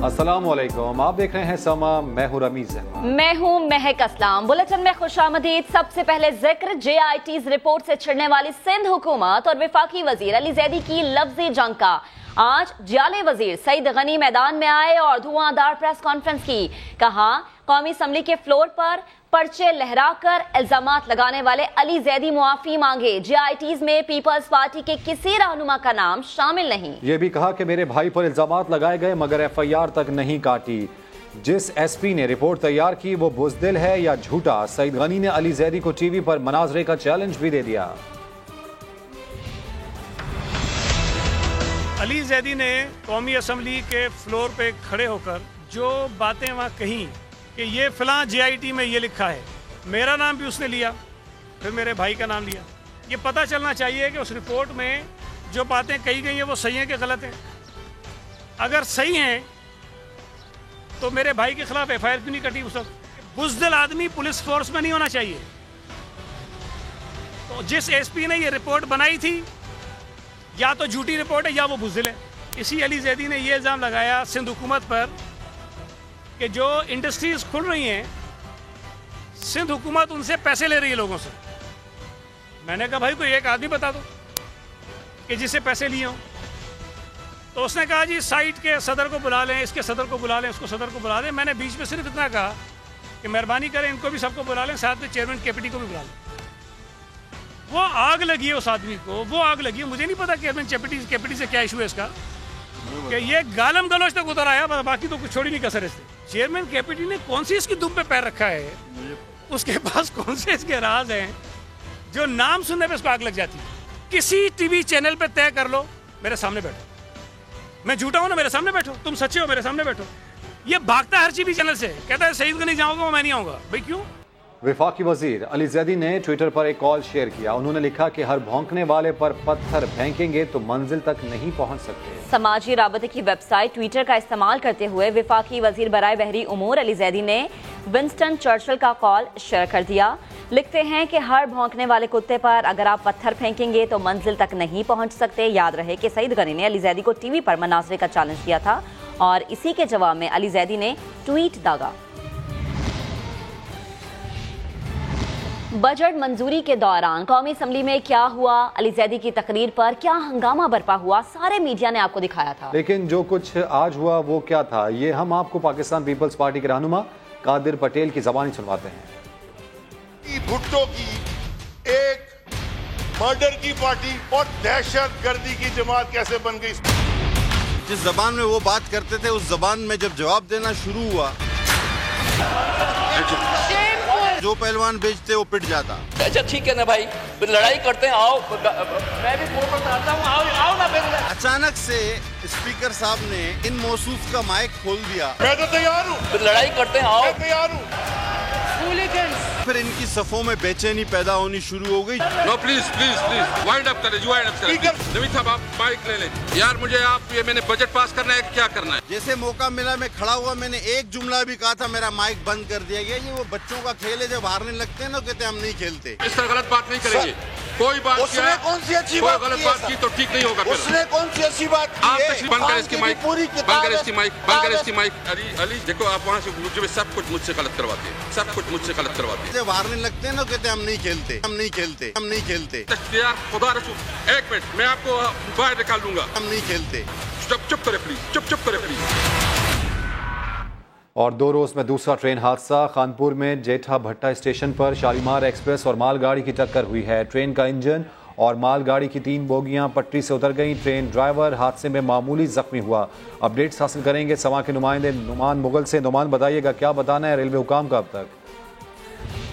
السلام علیکم، آپ دیکھ رہے ہیں سما، میں ہوں رمیز احمد۔ میں ہوں مہک اسلام۔ بلٹن میں خوش آمدید۔ سب سے پہلے ذکر JIT's رپورٹ سے چھڑنے والی سندھ حکومت اور وفاقی وزیر علی زیدی کی لفظی جنگ کا۔ آج جعلی وزیر سعید غنی میدان میں آئے اور دھواں دار پریس کانفرنس کی۔ کہا قومی اسمبلی کے فلور پر پرچے لہرا کر الزامات لگانے والے علی زیدی معافی مانگے۔ JIT's میں پیپلز پارٹی کے کسی رہنما کا نام شامل نہیں۔ یہ بھی کہا کہ میرے بھائی پر الزامات لگائے گئے مگر FIR تک نہیں کاٹی۔ جس SP نے رپورٹ تیار کی وہ بزدل ہے یا جھوٹا؟ سعید غنی نے علی زیدی کو TV پر مناظرے کا چیلنج بھی دے دیا۔ علی زیدی نے قومی اسمبلی کے فلور پہ کھڑے ہو کر جو باتیں وہاں کہیں کہ یہ فلاں JIT میں یہ لکھا ہے، میرا نام بھی اس نے لیا، پھر میرے بھائی کا نام لیا۔ یہ پتہ چلنا چاہیے کہ اس رپورٹ میں جو باتیں کہی گئی ہیں وہ صحیح ہیں کہ غلط ہیں۔ اگر صحیح ہیں تو میرے بھائی کے خلاف FIR کیوں نہیں کٹی اس وقت؟ بزدل آدمی پولیس فورس میں نہیں ہونا چاہیے۔ تو جس SP نے یہ رپورٹ بنائی تھی یا تو جھوٹی رپورٹ ہے یا وہ بزدل ہے۔ اسی علی زیدی نے یہ الزام لگایا سندھ حکومت پر کہ جو انڈسٹریز کھل رہی ہیں سندھ حکومت ان سے پیسے لے رہی ہے لوگوں سے۔ میں نے کہا بھائی کوئی ایک آدمی بتا دو کہ جس سے پیسے لیے ہوں۔ تو اس نے کہا جی سائٹ کے صدر کو بلا لیں، اس کے صدر کو بلا لیں، اس کو صدر کو بلا لیں۔ میں نے بیچ میں صرف اتنا کہا کہ مہربانی کریں ان کو بھی سب کو بلا لیں، ساتھ میں چیئرمین KPT کو بھی بلا لیں۔ وہ آگ لگی ہے اس آدمی کو، وہ آگ لگی ہے۔ مجھے نہیں پتا چیئرمین KPT سے کیا ایشو ہے اس کا کہ یہ گالم گلوچ تک اتر آیا، باقی تو کچھ چھوڑی نہیں کسر اس سے۔ چیئرمین KPT نے کون سی اس کی دم پہ پیر رکھا ہے؟ اس کے پاس کون سے اس کے راز ہیں جو نام سننے پہ اس کو آگ لگ جاتی ہے؟ کسی TV چینل پہ طے کر لو میرے سامنے بیٹھو، میں جھوٹا ہوں نا میرے سامنے بیٹھو، تم سچے ہو میرے سامنے بیٹھو۔ یہ بھاگتا ہر TV چینل سے، کہتا ہے سعید غنی جاؤں گا میں نہیں آؤں گا۔ بھائی کیوں؟ وفاقی وزیر علی زیدی نے ٹویٹر پر ایک کال شیئر کیا۔ انہوں نے لکھا کہ ہر بھونکنے والے پر پتھر پھینکیں گے تو منزل تک نہیں پہنچ سکتے۔ سماجی رابطے کی ویب سائٹ ٹویٹر کا استعمال کرتے ہوئے وفاقی وزیر برائے بحری امور علی زیدی نے ونسٹن چرچل کا کال شیئر کر دیا۔ لکھتے ہیں کہ ہر بھونکنے والے کتے پر اگر آپ پتھر پھینکیں گے تو منزل تک نہیں پہنچ سکتے۔ یاد رہے کہ سعید غنی نے علی زیدی کو TV پر مناظرے کا چیلنج کیا تھا اور اسی کے جواب میں علی زیدی نے ٹویٹ داغا۔ بجٹ منظوری کے دوران قومی اسمبلی میں کیا ہوا، علی زیدی کی تقریر پر کیا ہنگامہ برپا ہوا، سارے میڈیا نے آپ کو دکھایا تھا۔ لیکن جو کچھ آج ہوا وہ کیا تھا، یہ ہم آپ کو پاکستان پیپلز پارٹی کے رہنما قادر پٹیل کی زبانی سنواتے ہیں۔ بھٹو کی ایک مرڈر کی پارٹی اور دہشت گردی کی جماعت کیسے بن گئی؟ جس زبان میں وہ بات کرتے تھے اس زبان میں جب جواب دینا شروع ہوا، جو پہلوان بیچتے وہ پٹ جاتا۔ اچھا ٹھیک ہے نا بھائی، لڑائی کرتے ہیں، آؤ میں بھی فوکس آتا ہوں، آؤ نا پھر۔ اچانک سے اسپیکر صاحب نے ان موصوف کا مائک کھول دیا۔ میں تو تیار ہوں، پھر لڑائی کرتے ہیں، آؤ۔ میں تیار ہوں۔ پھر ان کی صفوں میں بے چینی پیدا ہونی شروع ہو گئی۔ نو پلیز پلیز پلیز وائنڈ اپ کریں، وائنڈ اپ کریں۔ نوید صاحب آپ مائک لے لیں۔ یار مجھے آپ یہ میں نے بجٹ پاس کرنا ہے کہ کیا کرنا ہے؟ جیسے موقع ملا میں کھڑا ہوا، میں نے ایک جملہ بھی کہا تھا، میرا مائک بند کر دیا گیا۔ یہ وہ بچوں کا کھیل ہے جب ہارنے لگتے ہیں نا کہتے ہیں ہم نہیں کھیلتے۔ اس طرح غلط بات نہیں کریں گے۔ کوئی بات اس نے کون سی اچھی بات غلط بات کی تو ٹھیک نہیں ہوگا۔ اس نے کون سی اچھی بات کی آپ ہے؟ تشریف بند کریں اس کی مائک، بند کریں اس کی مائک، بند کریں اس کی مائک۔ علی دیکھو آپ وہاں سے مجھے سب کچھ مجھ سے غلط کرواتے ہیں، سب کچھ مجھ سے غلط کرواتے ہیں۔ جب ہارنے لگتے ہیں نا کہتے ہیں ہم نہیں کھیلتے، ہم نہیں کھیلتے، ہم نہیں کھیلتے۔ یار خدا رسول ایک منٹ میں آپ کو باہر نکال دوں گا۔ ہم نہیں کھیلتے۔ چپ کرے پلیز، چپ کرے پلیز۔ اور 2 روز میں دوسرا ٹرین حادثہ، خانپور میں جیٹھا بھٹا اسٹیشن پر شالیمار ایکسپریس اور مال گاڑی کی ٹکر ہوئی ہے۔ ٹرین کا انجن اور مال گاڑی کی 3 بوگیاں پٹری سے اتر گئیں۔ ٹرین ڈرائیور حادثے میں معمولی زخمی ہوا۔ اپڈیٹس حاصل کریں گے سما کے نمائندے نعمان مغل سے۔ نعمان بتائیے گا کیا بتانا ہے ریلوے حکام کا اب تک؟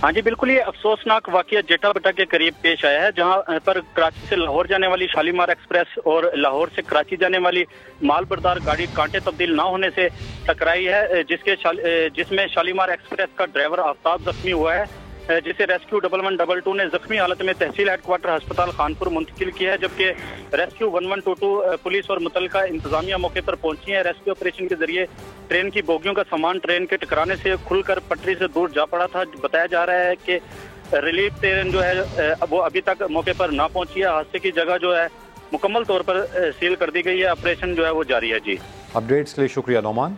ہاں جی بالکل، یہ افسوسناک واقعہ جیٹھا بٹا کے قریب پیش آیا ہے، جہاں پر کراچی سے لاہور جانے والی شالیمار ایکسپریس اور لاہور سے کراچی جانے والی مال بردار گاڑی کانٹے تبدیل نہ ہونے سے ٹکرائی ہے، جس میں شالیمار ایکسپریس کا ڈرائیور آفتاب زخمی ہوا ہے، جسے ریسکیو 1122 نے زخمی حالت میں تحصیل ہیڈ کوارٹر ہسپتال خانپور منتقل کیا ہے، جبکہ ریسکیو 1122 پولیس اور متعلقہ انتظامیہ موقع پر پہنچی ہے۔ ریسکیو آپریشن کے ذریعے ٹرین کی بوگیوں کا سامان ٹرین کے ٹکرانے سے کھل کر پٹری سے دور جا پڑا تھا۔ بتایا جا رہا ہے کہ ریلیف ٹرین جو ہے وہ ابھی تک موقع پر نہ پہنچی ہے۔ حادثے کی جگہ جو ہے مکمل طور پر سیل کر دی گئی ہے، آپریشن جو ہے وہ جاری ہے۔ جی اپڈیٹس کے لیے شکریہ نعمان۔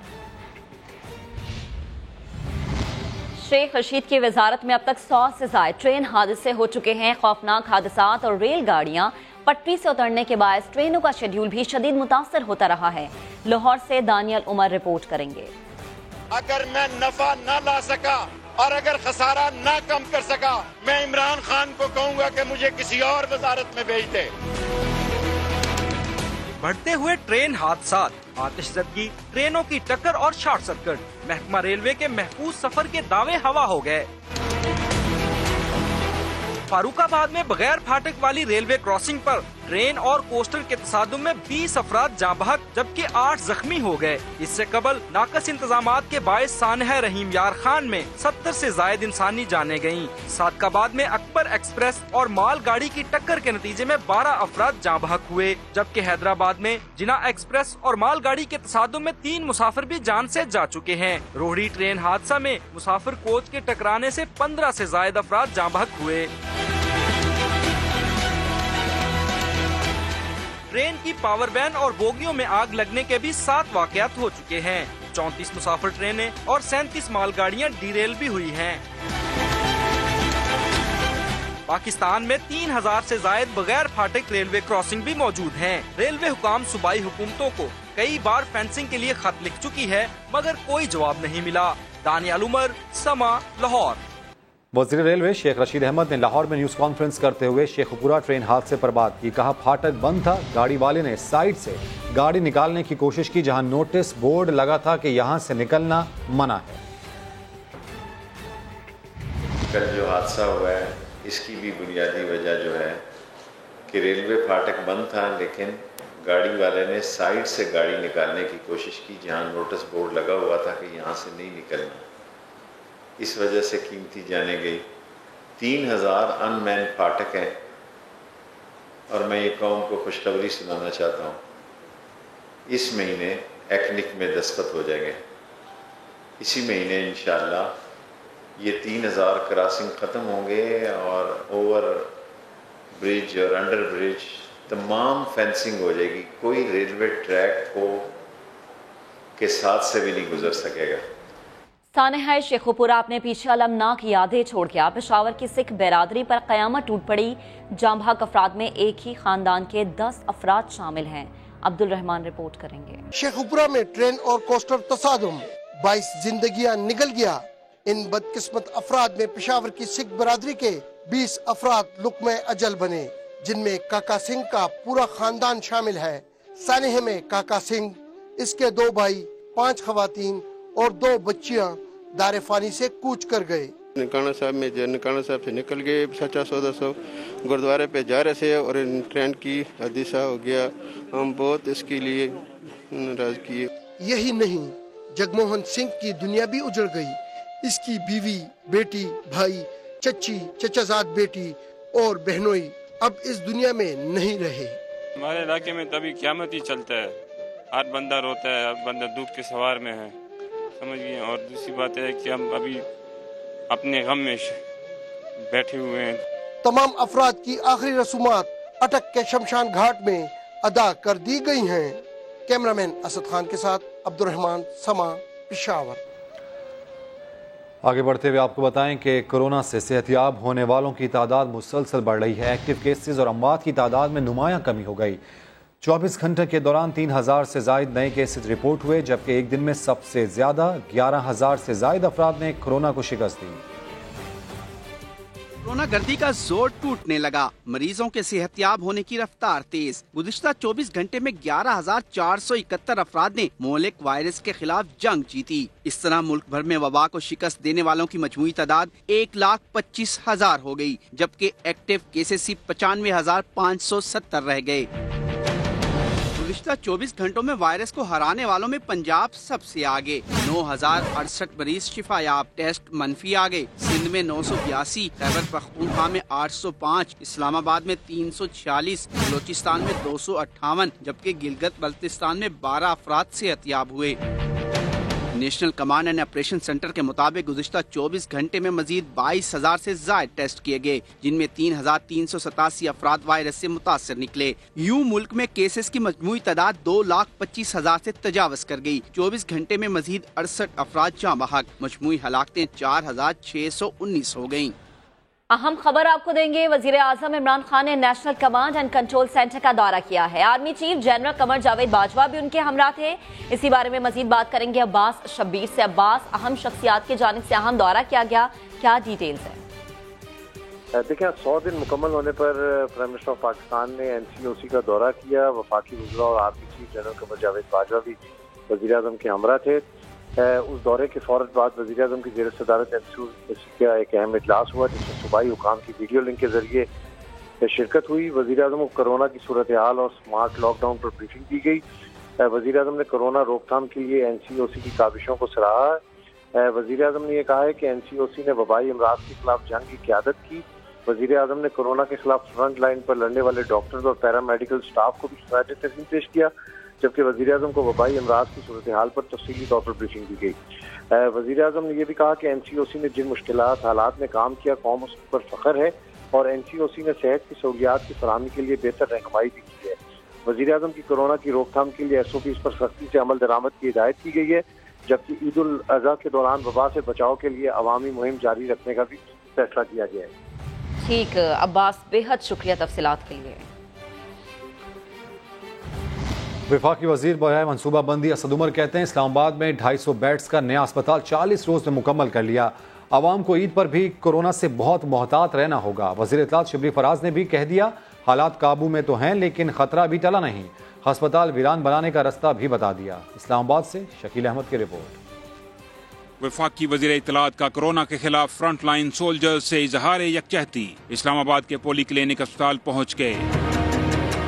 शेख रशीद की वजारत में अब तक 100 से ज़ायद ट्रेन हादसे हो चुके हैं। खौफनाक हादसात और रेलगाड़ियां पटरी से उतरने के बायस ट्रेनों का शेड्यूल भी शदीद मुतासर होता रहा है। लाहौर से दानियल उमर रिपोर्ट करेंगे। अगर मैं नफा न ला सका और अगर खसारा न कम कर सका, मैं इमरान खान को कहूंगा कि मुझे किसी और वजारत में भेज दे। बढ़ते हुए ट्रेन हादसात, आतिशज़दगी, ट्रेनों की टक्कर और शॉर्ट सर्किट, महकमा रेलवे के महफूज सफर के दावे हवा हो गए। फारूकाबाद में बगैर फाटक वाली रेलवे क्रॉसिंग पर ट्रेन और कोस्टर के तसादुम में 20 अफराद जाँ बहक जबकि 8 जख्मी हो गए। इससे कबल नाकस इंतजामात के बायस सानहा रहीम यार खान में 70 से जायद इंसानी जाने गयी। सादकाबाद में अकबर एक्सप्रेस और माल गाड़ी की टक्कर के नतीजे में 12 अफराद जाँ बहक हुए, जबकि हैदराबाद में जिना एक्सप्रेस और माल गाड़ी के तसादुम में 3 मुसाफिर भी जान से जा चुके हैं। रोहड़ी ट्रेन हादसा में मुसाफिर कोच के टकराने से 15 से जायद अफराद जाँ बहक हुए। ट्रेन की पावर वैन और बोगियों में आग लगने के भी 7 वाकयात हो चुके हैं। 34 मुसाफिर ट्रेनें और 37 मालगाड़ियां डीरेल भी हुई हैं। पाकिस्तान में 3000 से जायद बगैर फाटक रेलवे क्रॉसिंग भी मौजूद हैं। रेलवे हुकाम सूबाई हुकूमतों को कई बार फेंसिंग के लिए खत लिख चुकी है, मगर कोई जवाब नहीं मिला। दानियल उमर, समा, लाहौर। वज़ीर रेलवे शेख रशीद अहमद ने लाहौर में न्यूज़ कॉन्फ्रेंस करते हुए शेखपुरा ट्रेन हादसे पर बात की। कहा फाटक बंद था, गाड़ी वाले ने साइड से गाड़ी निकालने की कोशिश की जहां नोटिस बोर्ड लगा था कि यहां से निकलना मना है। कल जो हादसा हुआ है इसकी भी बुनियादी वजह जो है कि रेलवे फाटक बंद था, लेकिन गाड़ी वाले ने साइड से गाड़ी निकालने की कोशिश की जहां नोटिस बोर्ड लगा हुआ था कि यहाँ से नहीं निकलना। इस वजह से कीमती जाने गई। 3000 अनमैन फाटक हैं और मैं ये कौम को खुशखबरी सुनाना चाहता हूँ, इस महीने एक्निक में दस्तखत हो जाएंगे। इसी महीने इंशाअल्लाह ये 3000 क्रॉसिंग ख़त्म होंगे और ओवर ब्रिज और अंडर ब्रिज तमाम फेंसिंग हो जाएगी। कोई रेलवे ट्रैक को के साथ से भी नहीं गुजर सकेगा। सानहा शेखपुरा अपने पीछे अलमनाक यादें छोड़ गया। पेशावर की सिख बिरादरी पर कयामत टूट पड़ी। जाँ बहक अफराद में एक ही खानदान के 10 अफराद शामिल हैं। अब्दुल रहमान रिपोर्ट करेंगे। शेखपुरा में ट्रेन और कोस्टर तसादुम, 22 जिंदगियां निकल गया। इन बदकिस्मत अफराद में पेशावर की सिख बिरादरी के 20 अफराद लुक़्मे अजल बने, जिनमें काका सिंह का पूरा खानदान शामिल है। सानहे में काका सिंह, इसके 2 भाई, 5 खवातीन और 2 बच्चियां दारे फानी से कूच कर गए। ननकाना साहब से निकल गए 50-100 गुरुद्वारे पे जा रहे थे और ट्रेन की हादसा हो गया। हम बहुत इसके लिए नाराज किए। यही नहीं, जगमोहन सिंह की दुनिया भी उजड़ गई। इसकी बीवी, बेटी, भाई, चची, चचाजाद बेटी और बहनोई अब इस दुनिया में नहीं रहे। हमारे इलाके में तभी क़यामत ही चलता है। हर बंदा रोता है, हर बंदा दुख के सवार में है, समझ गए। और दूसरी बात है कि हम अभी अपने गम में बैठे हुए हैं। तमाम अफराद की आखिरी रसूमात अटक के शमशान घाट में अदा कर दी गई हैं। कैमरामैन असद खान के साथ अब्दुल रहमान, समा, पेशावर। आगे बढ़ते हुए आपको बताएं कि कोरोना से सेहतियाब होने वालों की तादाद मुसलसल बढ़ रही है। एक्टिव केसेस और अमवात की तादाद में नुमायां कमी हो गई। 24 घंटे के दौरान 3000 से जायद नए केसेस रिपोर्ट हुए, जबकि एक दिन में सबसे ज्यादा 11000 से जायद अफराद ने कोरोना को शिकस्त दी। कोरोना गर्दी का जोर टूटने लगा। मरीजों के सेहतियाब होने की रफ्तार तेज। गुज़िश्ता 24 घंटे में 11471 अफराद ने मोहलिक वायरस के खिलाफ जंग जीती। इस तरह मुल्क भर में वबा को शिकस्त देने वालों की मजमूई तादाद 1,25,000 हो गई, जबकि एक्टिव केसेस ही 95,570 रह गए। गुज़िश्ता 24 घंटों में वायरस को हराने वालों में पंजाब सबसे आगे, 9,068 मरीज शिफायाब। टेस्ट मनफी आ गए। सिंध में 982, खैबर पख्तूनख्वा में 805, इस्लामाबाद में 346, बलोचिस्तान में 258, जबकि गिलगित बल्तिस्तान में 12 अफराद सेहतियाब हुए। National command and operation centre के मुताबिक गुज़िश्ता 24 घंटे में मजीद 22,000 से ज़ायद टेस्ट किए गए, जिनमें 3,387 अफराद वायरस से मुतासर निकले। यूं मुल्क में केसेस की मजमूई तादाद 2,25,000 से तजावज कर गई। 24 घंटे में मजीद 68 अफराद जाँ बहक, मजमूई हलाकतें 4,619 हो गयी। अहम खबर आपको देंगे। वजीर आजम इमरान खान ने national command and control centre का दौरा किया है। Army chief general Qamar Javed Bajwa भी उनके हमरा थे। इसी बारे में मजीद बात करेंगे अब्बास शब्बीर से। अब्बास, अहम शख्सियात की जानिब से अहम दौरा किया गया, क्या डिटेल्स है? देखिए, 100 दिन मुकम्मल होने पर प्राइम मिनिस्टर ऑफ पाकिस्तान ने NCOC का दौरा किया। वफाकी वज़रा और army chief general Qamar Javed Bajwa भी वजीर आजम के हमरा थे। उस दौरे के फौरन बाद वज़ीर आज़म की ज़ेर सदारत NCOC का एक अहम इजलास हुआ, जिसमें सूबाई हुकाम की वीडियो लिंक के जरिए शिरकत हुई। वज़ीर आज़म को कोरोना की सूरत हाल और स्मार्ट लॉकडाउन पर ब्रीफिंग दी गई। वज़ीर आज़म ने कोरोना रोकथाम के लिए NCOC की काविशों को सराहा है। वज़ीर आज़म ने यह कहा है कि NCOC ने वबाई अमराज के खिलाफ जंग की क़यादत की। वज़ीर आज़म ने कोरोना के खिलाफ फ्रंट लाइन पर लड़ने वाले डॉक्टर्स और पैरामेडिकल स्टाफ को भी खराज तहसीन पेश किया, जबकि वज़ीर आज़म को वबाई अमराज की सूरत हाल पर तफसीली तौर पर ब्रीफिंग दी गई। वज़ीर आज़म ने यह भी कहा कि NCOC ने जिन मुश्किलात हालात में काम किया, कौम उस पर फ़ख्र है और NCOC ने सेहत की सहूलियात की फराहमी के लिए बेहतर रहनुमाई भी की है। वज़ीर आज़म की कोरोना की रोकथाम के लिए SOPs पर सख्ती से अमल दरामद की हिदायत की गई है, जबकि ईद उल अज़हा के दौरान वबा से बचाव के लिए अवामी मुहिम जारी रखने का भी फैसला किया गया है। ठीक अब्बास, बेहद शुक्रिया तफसीलात के लिए। वफाकी वजीर बराए मनसूबाबंदी असद उमर कहते हैं इस्लामाबाद में 250 बेड्स का नया अस्पताल 40 रोज में मुकम्मल कर लिया। आवाम को ईद पर भी कोरोना से बहुत मोहतात रहना होगा। वजीर इत्तलात शिबली फराज ने भी कह दिया हालात काबू में तो हैं लेकिन खतरा भी टला नहीं। अस्पताल वीरान बनाने का रास्ता भी बता दिया। इस्लामाबाद से शकील अहमद की रिपोर्ट। वफाकी वजीर इत्तलात का कोरोना के खिलाफ फ्रंट लाइन सोल्जर्स से इजहार यकजहती। इस्लामाबाद के पोली क्लिनिक अस्पताल पहुँच गए।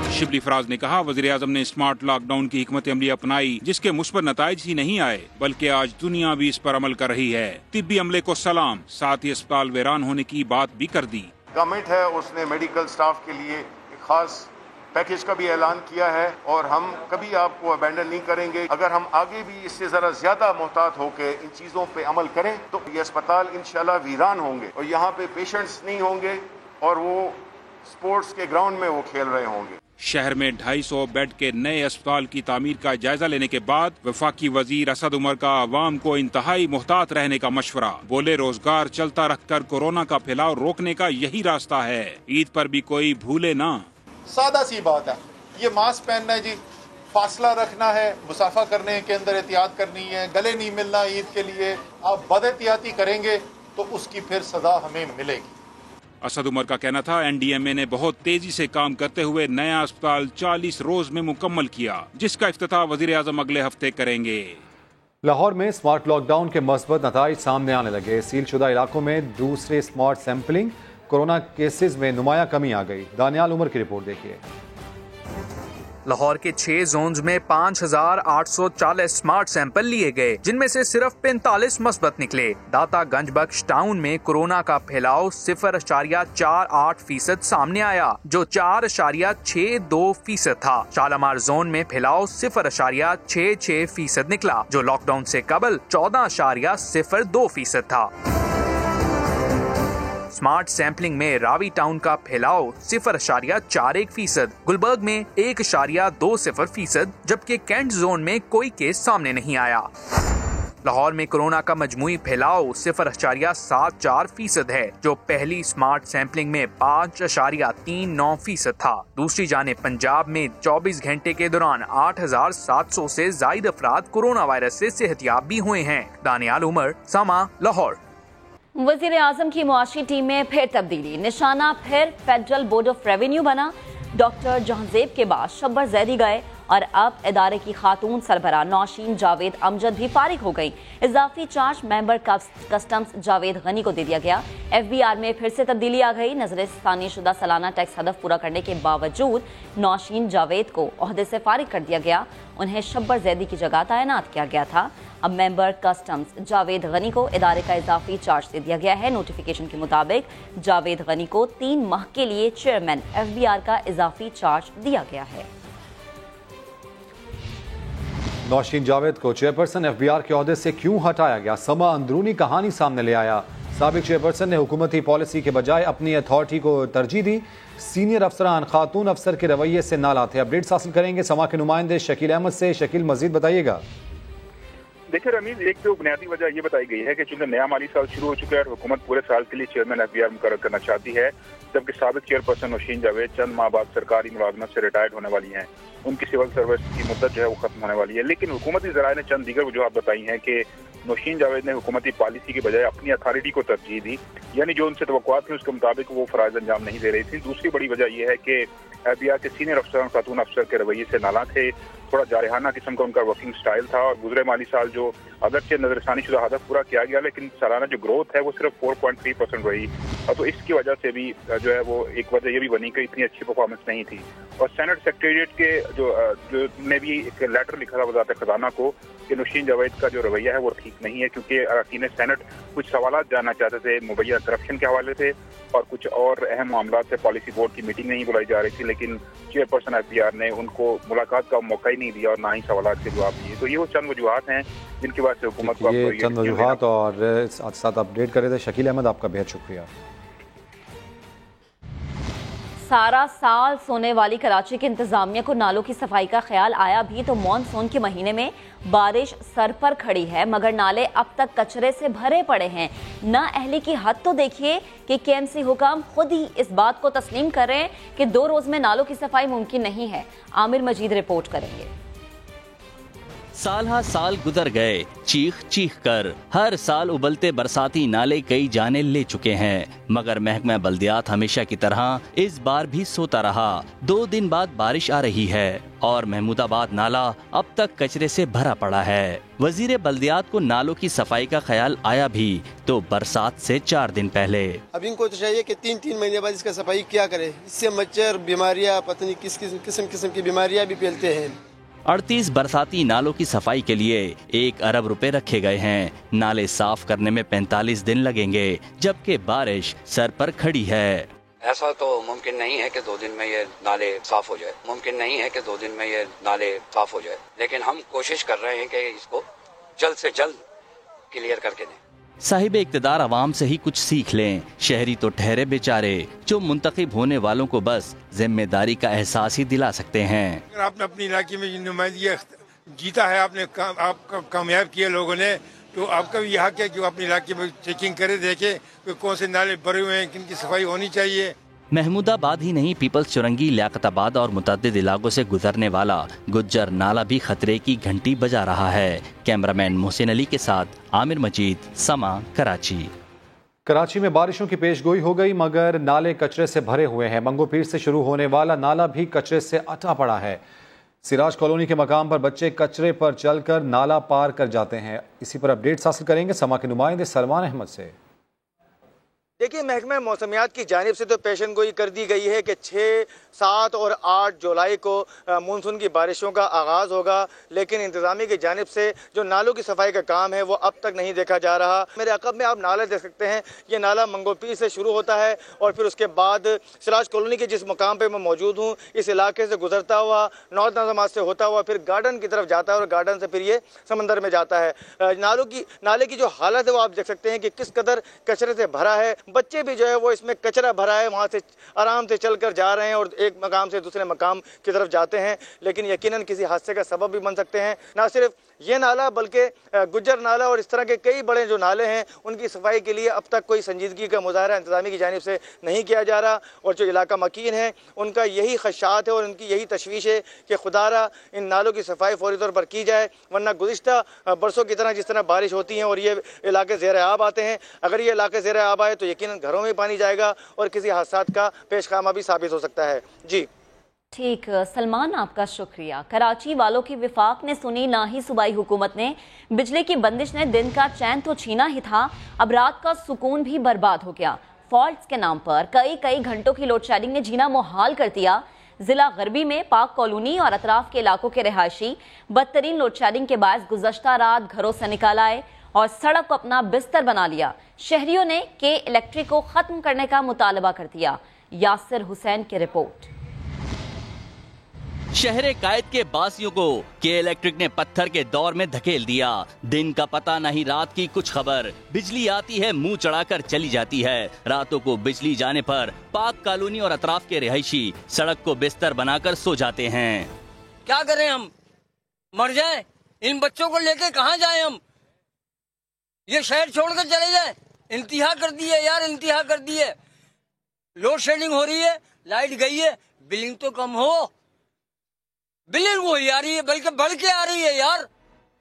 शिबली फराज ने कहा वज़ीर आज़म ने स्मार्ट लॉकडाउन की हिकमत अमली अपनाई, जिसके मुस्बत नताइज ही नहीं आए बल्कि आज दुनिया भी इस पर अमल कर रही है। तिब्बी अमले को सलाम, साथ ही अस्पताल वीरान होने की बात भी कर दी। गवर्नमेंट है उसने मेडिकल स्टाफ के लिए एक खास पैकेज का भी ऐलान किया है और हम कभी आपको अबैंडन नहीं करेंगे। अगर हम आगे भी इससे जरा ज्यादा मोहतात होकर इन चीजों पे अमल करें तो ये अस्पताल इंशाल्लाह वीरान होंगे और यहाँ पे पेशेंट्स नहीं होंगे और वो स्पोर्ट्स के ग्राउंड में वो खेल रहे होंगे। शहर में 250 बेड के नए अस्पताल की तामीर का जायजा लेने के बाद वफाकी वजीर असद उमर का आवाम को इंतहाई मुहतात रहने का मशवरा। बोले रोजगार चलता रखकर कोरोना का फैलाव रोकने का यही रास्ता है। ईद पर भी कोई भूले ना। सादा सी बात है, ये मास्क पहनना है जी, फासला रखना है, मुसाफा करने के अंदर एहतियात करनी है, गले नहीं मिलना ईद के लिए। आप बदएहतियाती करेंगे तो उसकी फिर सजा हमें मिलेगी। असद उमर का कहना था NDMA ने बहुत तेजी से काम करते हुए नया अस्पताल 40 रोज में मुकम्मल किया, जिसका इफ्तिताह वजीर आज़म अगले हफ्ते करेंगे। लाहौर में स्मार्ट लॉकडाउन के मस्बत नताइज सामने आने लगे। सील शुदा इलाकों में दूसरे स्मार्ट सैंपलिंग कोरोना केसेस में नुमाया कमी आ गई। दानियाल उमर की रिपोर्ट देखिए। लाहौर के 6 जोन्स में 5,840 स्मार्ट सैंपल लिए गए, जिनमें से सिर्फ 45 मस्बत निकले। दाता गंज बख्श टाउन में कोरोना का फैलाव 0.48% सामने आया, जो 4.62% था। शालामार जोन में फैलाव 0.66% निकला, जो लॉकडाउन से कबल 14.02% था। स्मार्ट सैंपलिंग में रावी टाउन का फैलाव 0.41%, गुलबर्ग में 1.20%, जबकि कैंट जोन में कोई केस सामने नहीं आया। लाहौर में कोरोना का मजमूई फैलाव 0.74% है, जो पहली स्मार्ट सैंपलिंग में 5.39% था। दूसरी जानिब पंजाब में 24 घंटे के दौरान 8,700 से ज्यादा अफराद कोरोना वायरस से सेहतियाब भी हुए हैं। दानियाल उमर, समा, लाहौर। वजीर आजम की मुआशी टीम में फिर तब्दीली, निशाना फिर फेडरल बोर्ड ऑफ रेवेन्यू बना। डॉक्टर जहांजेब के बाद शब्बर जैदी गए और अब इदारे की खातून सरबरा नौशीन जावेद अमजद भी फारिग हो गई। इजाफी charge member customs Javed Ghani को दे दिया गया। FBR में फिर से तब्दीली आ गई। नजरसानी शुदा सालाना टैक्स हदफ पूरा करने के बावजूद नौशीन जावेद को ओहदे से फारिग कर दिया गया। उन्हें शब्बर जैदी की जगह तैनात किया गया था। अब मेंबर कस्टम्स जावेद गनी को इदारे का इजाफी चार्ज दे दिया गया है। नोटिफिकेशन के मुताबिक जावेद गनी को 3 माह के लिए चेयरमैन FBR का इजाफी चार्ज दिया गया है। नौशीन जावेद को चेयरपर्सन एफबीआर के ओहदे से क्यों हटाया गया, समा अंदरूनी कहानी सामने ले आया। साबिक चेयरपर्सन ने हुकूमती पॉलिसी के बजाय अपनी अथॉरिटी को तरजीह दी। सीनियर अफसरान खातून अफसर के रवैये से नाला थे। अपडेट्स हासिल करेंगे समा के नुमाइंदे शकील अहमद से। शकील, मजीद बताइएगा। देखिए रमीज, एक तो बुनियादी वजह ये बताई गई है कि चूंकि नया माली साल शुरू हो चुका है और हुकूमत पूरे साल के लिए चेयरमैन एफबीआर मुकर्रर करना चाहती है, जबकि साबिक चेयरपर्सन नौशीन जावेद चंद माह बाद सरकारी मुलाजमत से रिटायर्ड होने वाली हैं। उनकी सिविल सर्विस की मुद्दत जो है वो खत्म होने वाली है। लेकिन हुकूमती ज़राए ने चंद दीगर वजूहात बताई हैं कि नौशीन जावेद ने हुकूमती पॉलिसी के बजाय अपनी अथॉरिटी को तरजीह दी, यानी जो उनसे तवक्कुआत थी उसके मुताबिक वो फराइज अंजाम नहीं दे रही थी। दूसरी बड़ी वजह यह है कि एफबीआर के सीनियर अफसरान खातून अफसर के रवैये से नाला थे। थोड़ा जारहाना किस्म का उनका वर्किंग स्टाइल था और गुजरे माली साल जो अगरचे नजरसानी शुदा हदफ पूरा किया गया, लेकिन सालाना जो ग्रोथ है वो सिर्फ 4.3% रही। और तो इसकी वजह से भी जो है वो एक वजह ये भी बनी कि इतनी अच्छी परफॉर्मेंस नहीं थी। और सेनेट सेक्रेटेरिएट के जो ने भी एक लेटर लिखा था वज़ारत खजाना को कि नौशीन जावेद का जो रवैया है वो ठीक नहीं है, क्योंकि अरकान सेनेट कुछ सवाल जानना चाहते थे मुबैया करप्शन के हवाले से और कुछ और अहम मामला से। पॉलिसी बोर्ड की मीटिंग नहीं बुलाई जा रही थी, लेकिन चेयरपर्सन एफबीआर ने उनको मुलाकात का मौका ही नहीं दिया और ना ही सवाल के जवाब दिए। तो ये वो चंद वजूहात हैं जिनकी वजह से हुकूमत को ये चंद वजूहात और साथ अपडेट करे थे। शकील अहमद, आपका बेहद शुक्रिया। सारा साल सोने वाली कराची की इंतजामिया को नालों की सफाई का ख्याल आया भी तो मानसून के महीने में बारिश सर पर खड़ी है, मगर नाले अब तक कचरे से भरे पड़े हैं। ना अहली की हद तो देखिए कि केएमसी हुकाम खुद ही इस बात को तस्लीम कर रहे हैं कि 2 रोज में नालों की सफाई मुमकिन नहीं है। आमिर मजीद रिपोर्ट करेंगे। साल हा साल गुजर गए चीख चीख कर। हर साल उबलते बरसाती नाले कई जाने ले चुके हैं, मगर महकमा बल्दियात हमेशा की तरह इस बार भी सोता रहा। 2 दिन बाद बारिश आ रही है और महमूदाबाद नाला अब तक कचरे से भरा पड़ा है। वजीर बल्दियात को नालों की सफाई का ख्याल आया भी तो बरसात से 4 दिन पहले। अब इनको तो चाहिए कि 3-3 महीने बाद इसका सफाई क्या करे, इससे मच्छर बीमारियाँ पता नहीं किस किस्म की बीमारियाँ भी फैलते हैं। 38 बरसाती नालों की सफाई के लिए 1 अरब रुपए रखे गए हैं। नाले साफ करने में 45 दिन लगेंगे, जबकि बारिश सर पर खड़ी है। ऐसा तो मुमकिन नहीं है कि 2 दिन में ये नाले साफ हो जाए, मुमकिन नहीं है कि 2 दिन में ये नाले साफ हो जाए, लेकिन हम कोशिश कर रहे हैं कि इसको जल्द से जल्द क्लियर करके दें। साहिब इक्तदार आवाम से ही कुछ सीख लें। शहरी तो ठहरे बेचारे, जो मुंतखब होने वालों को बस जिम्मेदारी का एहसास ही दिला सकते हैं। अगर आपने अपने इलाके में नुमाइंदगी जीता है, आपका कामयाब किया लोगों ने, तो आपका भी यहाँ क्या कि अपने इलाके में चेकिंग करे, देखे कि कौन से नाले भरे हुए हैं, किन की सफाई होनी चाहिए। महमूदाबाद ही नहीं, पीपल्स चुरंगी, लियाकताबाद और मुतअद्दिद इलाकों से गुजरने वाला गुज्जर नाला भी खतरे की घंटी बजा रहा है। कैमरामैन मोहसिन अली के साथ आमिर मजीद, समा, कराची। कराची में बारिशों की पेशगोई हो गई, मगर नाले कचरे से भरे हुए हैं। मंगो पीर से शुरू होने वाला नाला भी कचरे से अटा पड़ा है। सिराज कॉलोनी के मकाम पर बच्चे कचरे पर चलकर नाला पार कर जाते हैं। इसी पर अपडेट्स हासिल करेंगे समा के नुमाइंदे सलमान अहमद से। देखिए, महकमा मौसमियात की जानिब से तो पेशन गोई कर दी गई है कि 6, 7 और 8 जुलाई को मानसून की बारिशों का आगाज़ होगा, लेकिन इंतज़ामिया की जानिब से जो नालों की सफाई का काम है वो अब तक नहीं देखा जा रहा। मेरे अक़ब में आप नाला देख सकते हैं, ये नाला मंगोपीर से शुरू होता है और फिर उसके बाद सिराज कॉलोनी के जिस मकाम पर मैं मौजूद हूँ, इस इलाके से गुजरता हुआ नौद नज़मात से होता हुआ फिर गार्डन की तरफ जाता है और गार्डन से फिर ये समंदर में जाता है। नाले की जो हालत है वो आप देख सकते हैं कि किस कदर कचरे से भरा है। बच्चे भी जो है वो इसमें कचरा भरा है, वहाँ से आराम से चलकर जा रहे हैं और एक मकाम से दूसरे मकाम की तरफ जाते हैं, लेकिन यकीनन किसी हादसे का सबब भी बन सकते हैं। ना सिर्फ ये नाला बल्कि गुज्जर नाला और इस तरह के कई बड़े जो नाले हैं उनकी सफाई के लिए अब तक कोई संजीदगी का मुजाहरा इंतजामी की जानिब से नहीं किया जा रहा। और जो इलाका मकीन है उनका यही खदशात है और उनकी यही तशवीश है कि खुदारा इन नालों की सफाई फौरी तौर पर की जाए, वरना गुज़िश्ता बरसों की तरह जिस तरह बारिश होती है और ये इलाके ज़ेर आब आते हैं, अगर ये इलाके ज़ेर आब आए तो यकीनन घरों में पानी जाएगा और किसी हादसात का पेशखामा भी साबित हो सकता है। जी ठीक, सलमान आपका शुक्रिया। कराची वालों की विफाक ने सुनी ना ही सूबाई हुकूमत ने। बिजली की बंदिश ने दिन का चैन तो छीना ही था, अब रात का सुकून भी बर्बाद हो गया। फॉल्ट्स के नाम पर कई घंटों की लोड शेडिंग ने जीना मुहाल कर दिया। जिला गरबी में पाक कॉलोनी और अतराफ के इलाकों के रिहायशी बदतरीन लोड शेडिंग के बायस गुज़श्ता रात घरों से निकाल आए और सड़क को अपना बिस्तर बना लिया। शहरियों ने के इलेक्ट्रिक को खत्म करने का मुतालबा कर दिया। यासिर हुसैन की रिपोर्ट। शहर कायद के बासियों को के इलेक्ट्रिक ने पत्थर के दौर में धकेल दिया। दिन का पता नहीं, रात की कुछ खबर। बिजली आती है, मुंह चढ़ाकर चली जाती है। रातों को बिजली जाने पर पाक कॉलोनी और अतराफ के रिहायशी सड़क को बिस्तर बनाकर सो जाते हैं। क्या करें हम, मर जाए? इन बच्चों को लेके कहाँ जाए हम? ये शहर छोड़कर चले जाए? इंतहा कर दी है यार, इंतहा कर दी है। लोड शेडिंग हो रही है, लाइट गई है, बिलिंग तो कम हो। बिलिंग वही आ रही है, बल्कि बढ़ के आ रही है यार।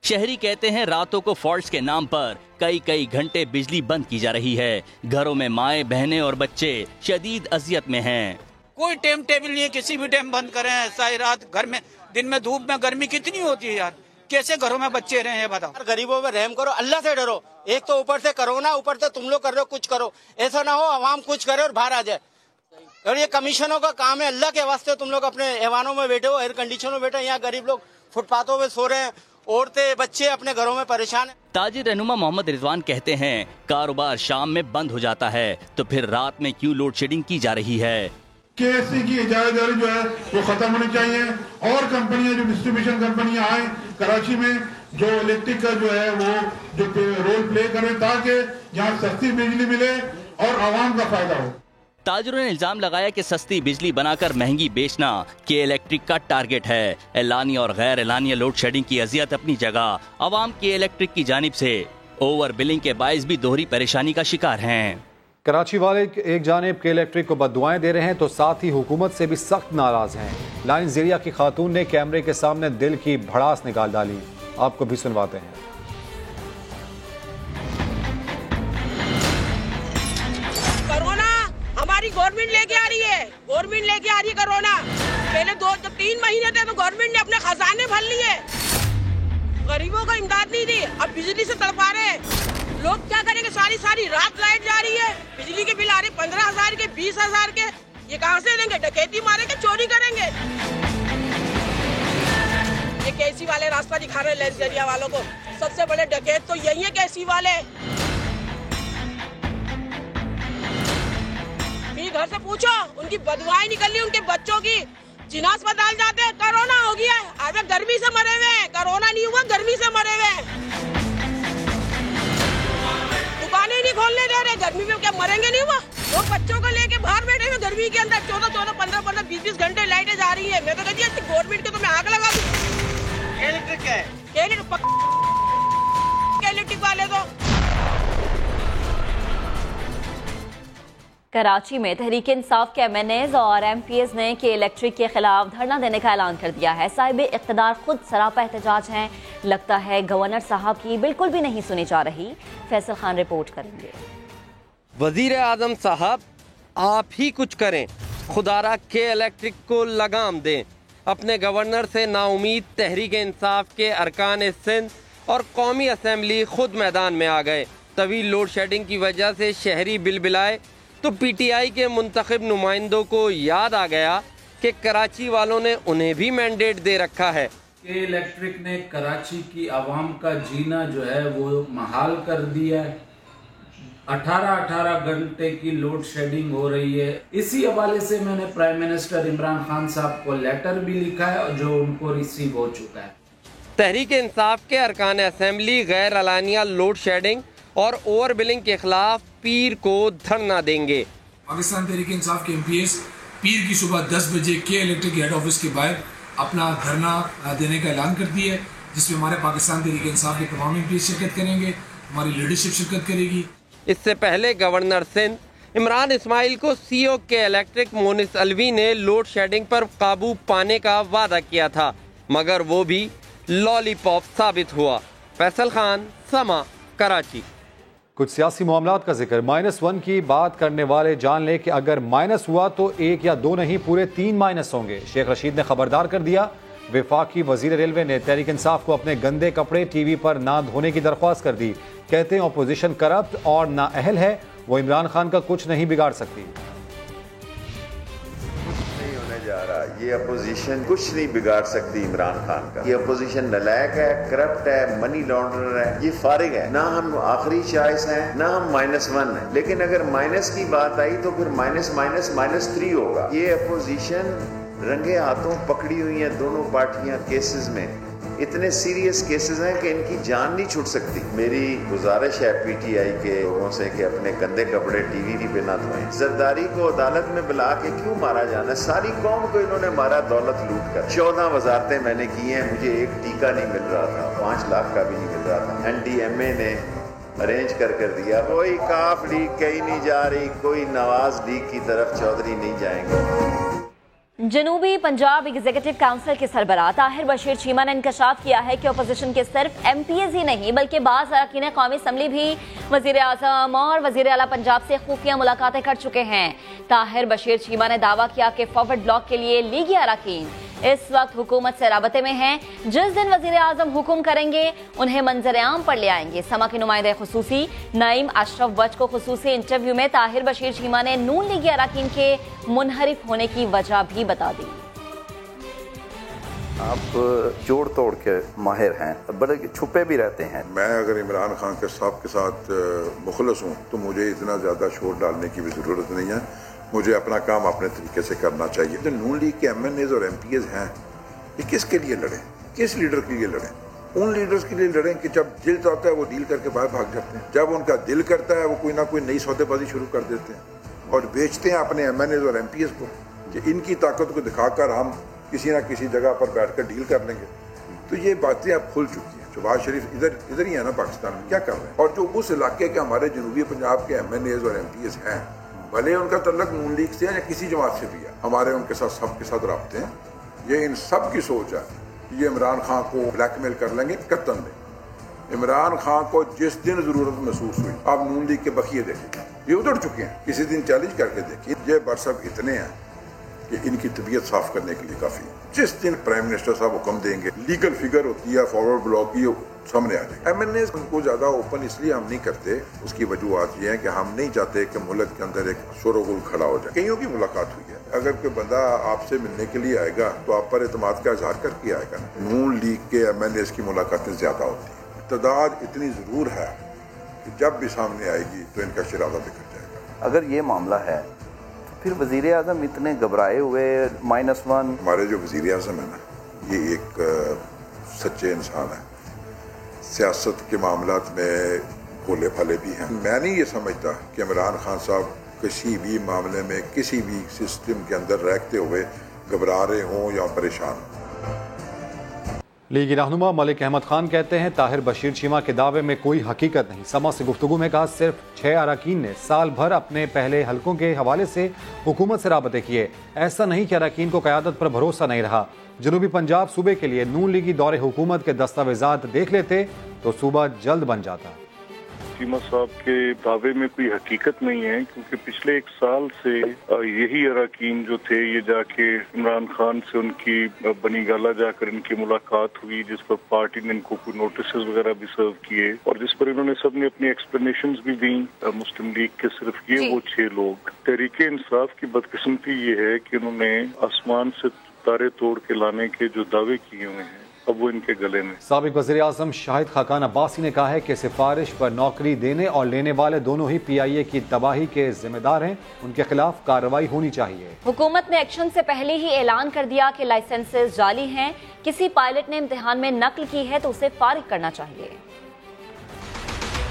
शहरी कहते हैं रातों को फॉल्ट्स के नाम पर कई घंटे बिजली बंद की जा रही है। घरों में माएं, बहनें और बच्चे शदीद अजियत में हैं। कोई टाइम टेबल नहीं है, किसी भी टाइम बंद करें। ऐसा ही रात घर में, दिन में धूप में गर्मी कितनी होती है यार, कैसे घरों में बच्चे रहे हैं बताओ। गरीबों में रहम करो, अल्लाह से डरो। एक तो ऊपर से कोरोना, ऊपर से तुम लोग कर रहे हो कुछ करो। ऐसा ना हो अवाम कुछ करे और बाहर आ जाए। और ये कमीशनों का काम है, अल्लाह के वास्ते तुम लोग अपने ऐवानों में बैठे हो, एयर कंडीशनों में बैठे हो। यहाँ गरीब लोग फुटपाथों में सो रहे हैं, औरतें बच्चे अपने घरों में परेशान हैं। ताजिर रहनुमा मोहम्मद रिजवान कहते हैं कारोबार शाम में बंद हो जाता है तो फिर रात में क्यों लोड शेडिंग की जा रही है। केएससी की इजाजतदारी जो है वो खत्म होनी चाहिए और कंपनियां, जो डिस्ट्रीब्यूशन कंपनियां आए कराची में, जो इलेक्ट्रिक का जो है वो जो रोल प्ले करें ताकि यहाँ सस्ती बिजली मिले और आवाम का फायदा हो। ताजिरों ने इल्जाम लगाया कि सस्ती बिजली बनाकर महंगी बेचना के इलेक्ट्रिक का टारगेट है। एलानी और गैर एलानी लोड शेडिंग की अजियत अपनी जगह, अवाम के इलेक्ट्रिक की जानिब से ओवर बिलिंग के बाइस भी दोहरी परेशानी का शिकार हैं। कराची वाले एक जानिब के इलेक्ट्रिक को बददुआएं दे रहे हैं तो साथ ही हुकूमत से भी सख्त नाराज हैं। लाइन ज़िरिया की खातून ने कैमरे के सामने दिल की भड़ास निकाल डाली, आपको भी सुनवाते हैं। कोरोना हमारी गवर्नमेंट लेके आ रही है, गवर्नमेंट लेके आ रही है कोरोना। पहले जब 3 महीने थे तो गवर्नमेंट ने अपने खजाने भर लिए, गरीबों को इमदाद नहीं दी। अब बिजली से तड़पा रहे हैं लोग, क्या करेंगे? सारी रात लाइट जा रही है, बिजली के बिल आ रहे 15,000 के, 20,000 के। ये कहाँ से देंगे? डकैती मारेंगे, चोरी करेंगे। ये केसी वाले रास्ता दिखा रहे हैं लग्जरिया वालों को। सबसे बड़े डकैत तो यही है केसी वाले। फिर घर से पूछो, उनकी बदवाएं निकल रही उनके बच्चों की। जिना अस्पताल जाते हैं, कोरोना हो गया है। अबे गर्मी से मरे हुए हैं, कोरोना नहीं हुआ, गर्मी से मरे हुए हैं। दुकानें नहीं खोलने दे रहे, गर्मी में क्या मरेंगे नहीं हुआ? लोग बच्चों को लेके बाहर बैठे हुए गर्मी के अंदर। 14, 15, 20 घंटे लाइटें जा रही है। मैं तो कहती हूँ गवर्नमेंट के तो मैं आग लगा दूँ। इलेक्ट्रिक है, इलेक्ट्रिक वाले तो। कराची में तहरीक इंसाफ के MNAs और MPs ने के इलेक्ट्रिक के खिलाफ धरना देने का ऐलान कर दिया है। साहिब इख्तिदार खुद सरापा एहतजाज हैं। लगता है गवर्नर साहब की बिल्कुल भी नहीं सुनी जा रही। फैसल खान रिपोर्ट करेंगे। वजीर आजम साहब, आप ही कुछ करें, खुदारा के इलेक्ट्रिक को लगाम दें। अपने गवर्नर से नाउमीद तहरीक इंसाफ के अरकान सिंध और कौमी असम्बली खुद मैदान में आ गए। तवील लोड शेडिंग की वजह से शहरी बिलबिलाए तो PTI के मुंतखब नुमाइंदों को याद आ गया कि कराची वालों ने उन्हें भी मैंडेट दे रखा है। के इलेक्ट्रिक ने कराची की आवाम का जीना जो है वो महाल कर दिया है। 18 घंटे की लोड शेडिंग हो रही है। इसी हवाले से मैंने प्राइम मिनिस्टर इमरान खान साहब को लेटर भी लिखा है और जो उनको रिसीव हो चुका है। तहरीक इंसाफ के अरकान असम्बली गैर अलानिया लोड शेडिंग और ओवर बिलिंग के खिलाफ पीर को धरना देंगे। पाकिस्तान तहरीक इंसाफ के MPs पीर की सुबह 10 बजे के इलेक्ट्रिक हेड ऑफिस के बाहर अपना धरना देने का ऐलान कर दिया है, जिसमें हमारे पाकिस्तान तहरीक इंसाफ के तमाम MPs शिरकत करेंगे, हमारी लीडरशिप शिरकत करेगी। इससे पहले गवर्नर सिंध इमरान इस्माइल को CO के इलेक्ट्रिक मोनिस अलवी ने लोड शेडिंग पर काबू पाने का वादा किया था, मगर वो भी लॉलीपॉप साबित हुआ। फैसल खान, समा, कराची। कुछ सियासी मामलात का जिक्र। -1 की बात करने वाले जान ले कि अगर माइनस हुआ तो 1 या 2 नहीं, पूरे 3 माइनस होंगे। शेख रशीद ने खबरदार कर दिया। वफाकी वजीर रेलवे ने तहरीक इंसाफ को अपने गंदे कपड़े TV पर ना धोने की दरख्वास्त कर दी। कहते हैं अपोजिशन करप्ट और नाअहल है, वो इमरान खान का कुछ नहीं बिगाड़ सकती। जा रहा ये अपोजिशन कुछ नहीं बिगाड़ सकती इमरान खान का। ये अपोजिशन नलायक है, करप्ट है, मनी लॉन्ड्रर है, ये फारिग है। ना हम आखिरी चॉइस हैं, ना हम -1 है। लेकिन अगर माइनस की बात आई तो फिर -3 होगा। ये अपोजिशन रंगे हाथों पकड़ी हुई हैं दोनों पार्टियां केसेस में। इतने सीरियस केसेस हैं कि इनकी जान नहीं छूट सकती। मेरी गुजारिश है पीटीआई के लोगों से कि अपने गंदे कपड़े टीवी पे ना धोएं। जरदारी को अदालत में बुला के क्यों मारा जाना? सारी कौम को इन्होंने मारा दौलत लूट कर। 14 वजारतें मैंने की हैं, मुझे एक टीका नहीं मिल रहा था, 5 लाख का भी नहीं मिल रहा था। NDMA ने अरेंज कर दिया। कोई काफ लीग कहीं नहीं जा रही, कोई नवाज लीग की तरफ चौधरी नहीं जाएंगे। जनूबी पंजाब एग्जीक्यूटिव काउंसिल के सरबराह ताहिर बशीर चीमा ने इंकशाफ किया है कि अपोजिशन के सिर्फ MPs ही नहीं बल्कि बाज़ अरकान कौमी असम्बली भी वज़ीर आज़म और वज़ीर आला पंजाब से खुफिया मुलाकातें कर चुके हैं। ताहिर बशीर चीमा ने दावा किया कि फॉरवर्ड ब्लॉक के लिए लीगी अरकान इस वक्त हुकूमत से राबते में हैं। जिस दिन वज़ीर आज़म हुक्म करेंगे उन्हें मंजर आम पर ले आएंगे। समा के नुमाइंदे खुसूसी नईम अशरफ बट को खुसूसी इंटरव्यू में ताहिर बशीर चीमा ने नून लीगी अरकान के मुनहरिफ होने की वजह भी बता दी। आप जोड़ तोड़ के माहिर हैं, बड़े छुपे भी रहते हैं। मैं अगर इमरान खान के साहब के साथ मुखलस हूँ तो मुझे इतना ज़्यादा शोर डालने की भी ज़रूरत नहीं है। मुझे अपना काम अपने तरीके से करना चाहिए। जो नून लीग के MNAs और MPs हैं, ये किसके लिए लड़ें? किस लीडर के लिए लड़ें? उन लीडर्स के लिए लड़ें कि जब दिल चाहता है वो डील करके बाहर भाग जाते हैं, जब उनका दिल करता है वो कोई ना कोई नई सौदेबाजी शुरू कर देते हैं और बेचते हैं अपने MNAs और MPs को कि इनकी ताकत को दिखाकर हम किसी ना किसी जगह पर बैठकर डील कर लेंगे। तो ये बातें अब खुल चुकी हैं। शहबाज शरीफ इधर ही है ना पाकिस्तान में, क्या कर रहे हैं? और जो उस इलाके के हमारे जनूबी पंजाब के MNAs और MPs हैं, भले उनका तल्लक नून लीग से है या किसी जमात से भी है, हमारे उनके साथ सबके साथ राब्ते हैं। ये इन सब की सोच है कि ये इमरान खान को ब्लैकमेल कर लेंगे। कत्तन नहीं। इमरान खान को जिस दिन जरूरत महसूस हुई, आप नून लीग के बखिए देखिए, ये उधर चुके हैं। किसी दिन चैलेंज करके देखिए। ये बरसब इतने हैं कि इनकी तबीयत साफ करने के लिए काफी। जिस दिन प्राइम मिनिस्टर साहब हुक्म देंगे, लीगल फिगर होती है फॉरवर्ड ब्लॉक की, सामने आ जाएगी। MNAs उनको ज्यादा ओपन इसलिए हम नहीं करते, उसकी वजूहत ये है कि हम नहीं चाहते कि मुल्क के अंदर एक शोरगुल खड़ा हो जाए। कईयों की मुलाकात हुई है। अगर कोई बंदा आपसे मिलने के लिए आएगा तो आप पर एतमाद का इजहार करके आएगा। नून लीग के MNAs की मुलाकातें ज्यादा होती है। तादाद इतनी जरूर है कि जब भी सामने आएगी तो इनका शराबा बिखर जाएगा। अगर ये मामला है फिर वज़ीर आज़म इतने घबराए हुए -1। हमारे जो वज़ीर आज़म है ना, ये एक सच्चे इंसान है। सियासत के मामलात में भोले भाले भी हैं। मैं नहीं ये समझता कि इमरान खान साहब किसी भी मामले में किसी भी सिस्टम के अंदर रहते हुए घबरा रहे हों या परेशान हों। लीगी रहनुमा मलिक अहमद खान कहते हैं ताहिर बशीर चीमा के दावे में कोई हकीकत नहीं। समा से गुफ्तगू में कहा सिर्फ 6 अरकान ने साल भर अपने पहले हलकों के हवाले से हुकूमत से राबते किए। ऐसा नहीं कि अरकान को क़यादत पर भरोसा नहीं रहा। जनूबी पंजाब सूबे के लिए नून लीगी दौरे हुकूमत के दस्तावेजात देख लेते तो सूबा जल्द बन जाता। चीमा साहब के दावे में कोई हकीकत नहीं है, क्योंकि पिछले 1 साल से यही अरकान जो थे ये जाके इमरान खान से उनकी बनी गाला जाकर इनकी मुलाकात हुई, जिस पर पार्टी ने इनको कोई नोटिस वगैरह भी सर्व किए और जिस पर इन्होंने सबने अपनी एक्सप्लेनेशंस भी दी। मुस्लिम लीग के सिर्फ ये वो 6 लोग। तहरीक इंसाफ की बदकिस्मती ये है कि उन्होंने आसमान से तारे तोड़ के लाने के जो दावे किए हुए हैं अब वो इनके गले में। साबिक वज़ीर आज़म शाहिद खाकान अब्बासी ने कहा है कि सिफारिश पर नौकरी देने और लेने वाले दोनों ही PIA की तबाही के जिम्मेदार हैं। उनके खिलाफ कार्रवाई होनी चाहिए। हुकूमत ने एक्शन से पहले ही ऐलान कर दिया कि लाइसेंसेस जाली हैं। किसी पायलट ने इम्तिहान में नकल की है तो उसे फारिग करना चाहिए।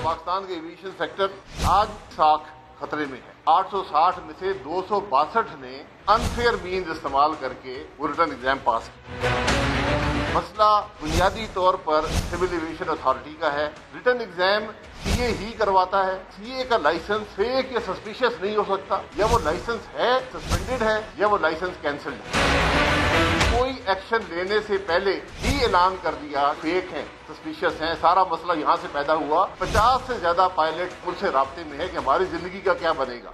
पाकिस्तान के एविएशन सेक्टर आज साख खतरे में है। 860 में से 262 ने अनफेयर मीन्स इस्तेमाल करके वो रिटर्न एग्जाम पास किया। मसला बुनियादी तौर पर सिविल एविएशन अथॉरिटी का है। रिटर्न एग्जाम CA ही करवाता है। CA का लाइसेंस फेक या सस्पिशियस नहीं हो सकता। या वो लाइसेंस है सस्पेंडेड है या वो लाइसेंस कैंसिल्ड है। कोई एक्शन लेने से पहले ही ऐलान कर दिया फेक है, सस्पिशियस है। सारा मसला यहाँ से पैदा हुआ। 50 से ज्यादा पायलट मुझसे राब्ते में है कि हमारी जिंदगी का क्या बनेगा।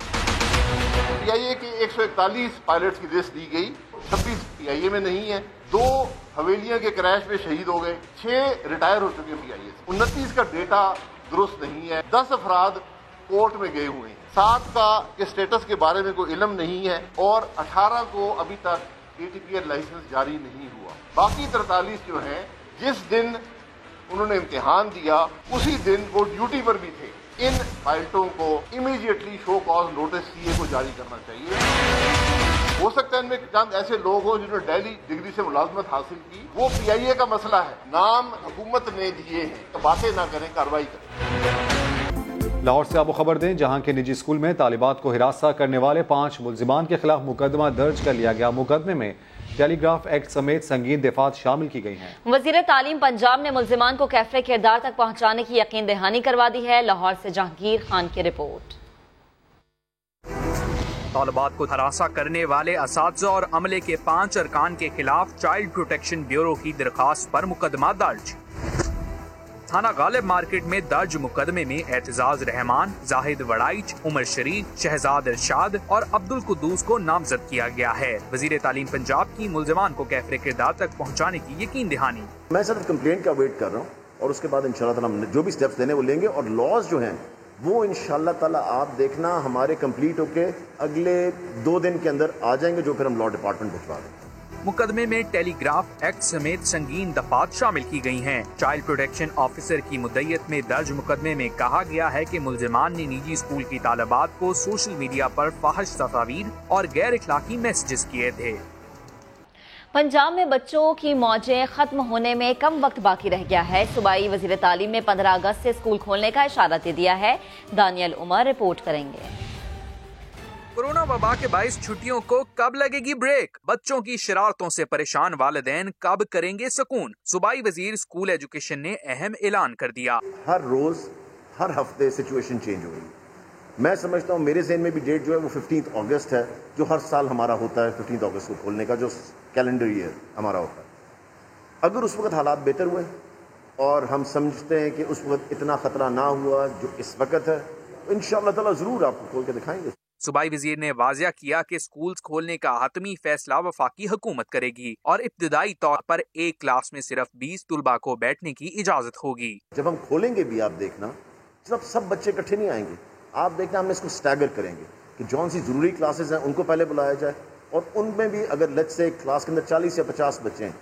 PIA के 141 पायलट्स की लिस्ट दी गई, 26 PIA में नहीं है। 2 हवेलियां के क्रैश में शहीद हो गए, 6 रिटायर हो चुके PIA से। 29 का डेटा दुरुस्त नहीं है। 10 अफराद कोर्ट में गए हुए हैं। 7 का के स्टेटस के बारे में कोई इल्म नहीं है और 18 को अभी तक ATPL लाइसेंस जारी नहीं हुआ। बाकी 43 जो हैं, जिस दिन उन्होंने इम्तिहान दिया उसी दिन वो ड्यूटी पर भी थे। इन पायलटों को immediately show cause notice CA को जारी करना चाहिए। हो सकता है इनमें चंद ऐसे लोग हो जिन्होंने दिल्ली डिग्री से मुलाजमत हासिल की, वो PIA का मसला है, नाम हुकूमत ने दिए हैं, तो बातें ना करें, कार्रवाई करें। लाहौर से आपको खबर दें, जहां के निजी स्कूल में तालिबात को हिरासत करने वाले 5 मुलजिमान के खिलाफ मुकदमा दर्ज कर लिया गया। मुकदमे में टेलीग्राफ एक्ट समेत संगीन दफात शामिल की गई हैं। वजीर तालीम पंजाब ने मुलजिमान को कैफरे किरदार तक पहुंचाने की यकीन दहानी करवा दी है। लाहौर से जहांगीर खान की रिपोर्ट। तालिबात को हरासा करने वाले असातिज़ा और अमले के 5 अरकान के खिलाफ चाइल्ड प्रोटेक्शन ब्यूरो की दरखास्त पर मुकदमा दर्ज। थाना गालिब मार्केट में दर्ज मुकदमे में एतजाज रहमान, जाहिद वड़ाइच, उमर शरीफ, शहजाद इरशाद और अब्दुल कुद्दूस को नामजद किया गया है। वजीर तालीम पंजाब की मुलजमान को कैफरे किरदार तक पहुँचाने की यकीन दहानी। मैं सिर्फ कंप्लेंट का वेट कर रहा हूँ और उसके बाद इंशाल्लाह ताला हम जो भी स्टेप्स लेने वो लेंगे, और लॉज जो हैं वो इंशाल्लाह ताला आप देखना हमारे कंप्लीट होके अगले 2 दिन के अंदर आ जाएंगे, जो फिर हम लॉ डिपार्टमेंट भिजवा देंगे। मुकदमे में टेलीग्राफ एक्ट समेत संगीन दफात शामिल की गई हैं। चाइल्ड प्रोटेक्शन ऑफिसर की मुद्दयत में दर्ज मुकदमे में कहा गया है कि मुलजिमान ने निजी स्कूल की तालिबात को सोशल मीडिया पर फाहिश तस्वीर और गैर इखलाकी मैसेजेस किए थे। पंजाब में बच्चों की मौजें खत्म होने में कम वक्त बाकी रह गया है। सूबाई वजीर तालीम ने 15 अगस्त से स्कूल खोलने का इशारा दे दिया है। दानियल उमर रिपोर्ट करेंगे। कोरोना वबा के बाइस छुट्टियों को कब लगेगी ब्रेक? बच्चों की शरारतों से परेशान वालिदैन कब करेंगे सुकून? सूबाई वजीर स्कूल एजुकेशन ने अहम ऐलान कर दिया। हर रोज हर हफ्ते सिचुएशन चेंज हो रही है। मैं समझता हूँ मेरे ज़हन में भी डेट जो है वो 15 अगस्त है, जो हर साल हमारा होता है 15 अगस्त को खोलने का, जो कैलेंडर ईयर हमारा होता है। अगर उस वक्त हालात बेहतर हुए और हम समझते हैं कि उस वक्त इतना खतरा ना हुआ जो इस वक्त है, तो इंशाअल्लाह ताला जरूर आपको खोल के दिखाएंगे। सूबाई वजीर ने वाजिया किया कि स्कूल खोलने का हतमी फैसला वफाकी हुकूमत करेगी और इब्तदाई तौर पर एक क्लास में सिर्फ 20 तुलबा को बैठने की इजाजत होगी। जब हम खोलेंगे भी आप देखना सिर्फ सब बच्चे इकट्ठे नहीं आएंगे, आप देखना हम इसको स्टैगर करेंगे कि जौन सी जरूरी क्लासेस हैं उनको पहले बुलाया जाए, और उनमें भी अगर लेट्स से क्लास के अंदर 40 या 50 बच्चे हैं,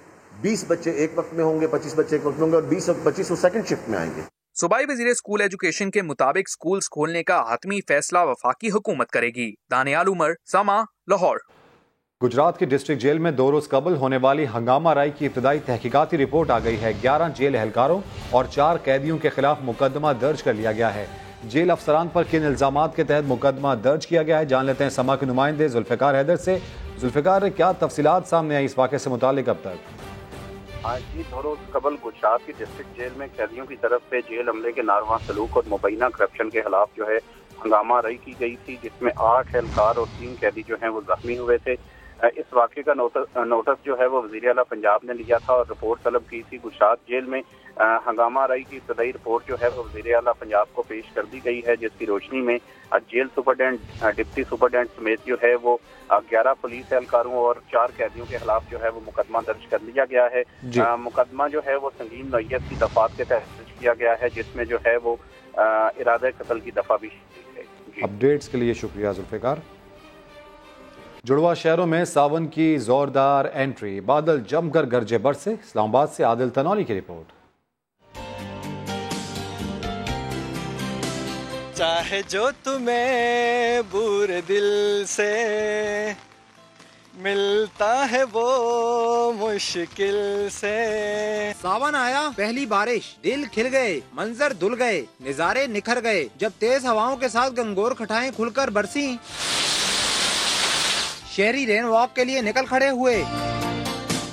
20 बच्चे एक वक्त में होंगे, 25 बच्चे एक वक्त में होंगे और 20 और 25 वो सेकंड शिफ्ट में आएंगे। सूबाई वजीर स्कूल एजुकेशन के मुताबिक स्कूल खोलने का हतमी फैसला वफाकी हुकूमत करेगी। दानियाल उमर, समा, लाहौर। गुजरात की डिस्ट्रिक्ट जेल में 2 रोज कबल होने वाली हंगामा राई की इब्तदाई तहकीकाती रिपोर्ट आ गई है। 11 जेल एहलकारों और 4 कैदियों के खिलाफ मुकदमा दर्ज कर लिया गया है। जेल अफसरान पर किन इल्जामात के तहत मुकदमा दर्ज किया गया है, जान लेते हैं समा के नुमाइंदे जुल्फिकार हैदर से। जुल्फिकार, क्या तफसीलात सामने आई इस वाक़े से मुतालिक अब तक? आज जी 2 रोज कबल गुजरात की डिस्ट्रिक्ट जेल में कैदियों की तरफ से जेल अमले के नारवा सलूक और मुबैना करप्शन के खिलाफ जो है हंगामा रई की गई थी, जिसमें 8 एहलकार और 3 कैदी जो हैं वो जख्मी हुए थे। इस वाक़े का नोटिस जो है वो वज़ीर आला पंजाब ने लिया था और रिपोर्ट तलब की थी। गुजरात जेल में हंगामा रई की इब्तदाई रिपोर्ट जो है वो वज़ीर आला पंजाब को पेश कर दी गई है, जिसकी रोशनी में जेल सुपरडेंट, डिप्टी सुपरडेंट समेत जो है वो 11 पुलिस एहलकारों और 4 कैदियों के खिलाफ जो है वो मुकदमा दर्ज कर लिया गया है। मुकदमा जो है वो संगीन नौयत की दफात के तहत दर्ज किया गया है, जिसमें जो है वो इरादा कत्ल की दफा भी है। अपडेट्स के लिए शुक्रिया जुल्फिकार। जुड़वा शहरों में सावन की जोरदार एंट्री, बादल जमकर गरजे बरसे। इस्लामाबाद से आदिल तनौली की रिपोर्ट। चाहे जो तुम्हें बुरे दिल से मिलता है वो मुश्किल से। सावन आया, पहली बारिश, दिल खिल गए, मंजर धुल गए, नजारे निखर गए। जब तेज हवाओं के साथ गंगोर खटाएं खुलकर बरसी, शहरी रेन वॉक के लिए निकल खड़े हुए।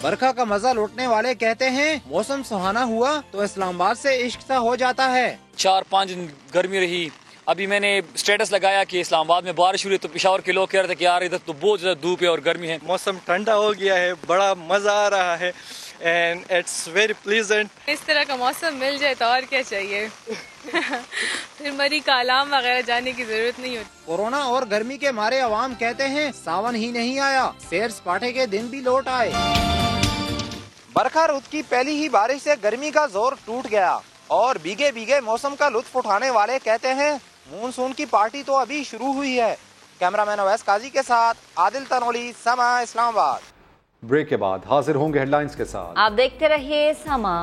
बरखा का मजा लूटने वाले कहते हैं मौसम सुहाना हुआ तो इस्लामाबाद से इश्क सा हो जाता है। 4-5 दिन गर्मी रही। अभी मैंने स्टेटस लगाया कि इस्लामाबाद में बारिश हुई, तो पेशावर के लोग कह रहे थे कि यार इधर तो बहुत ज्यादा धूप है और गर्मी है। मौसम ठंडा हो गया है, बड़ा मजा आ रहा है एंड इट्स वेरी प्लीजेंट। इस तरह का मौसम मिल जाए तो और क्या चाहिए। फिर मरी कालाम वगैरह जाने की जरूरत नहीं होती। कोरोना और गर्मी के मारे अवाम कहते हैं सावन ही नहीं आया, सैर सपाटे के दिन भी लौट आए। बरखा रुत की पहली ही बारिश से गर्मी का जोर टूट गया और भीगे भीगे मौसम का लुत्फ उठाने वाले कहते हैं मानसून की पार्टी तो अभी शुरू हुई है। कैमरामैन अवैस काजी के साथ आदिल तनौली, समा, इस्लामाबाद। ब्रेक के बाद हाजिर होंगे हेडलाइंस के साथ। आप देखते रहिए समा।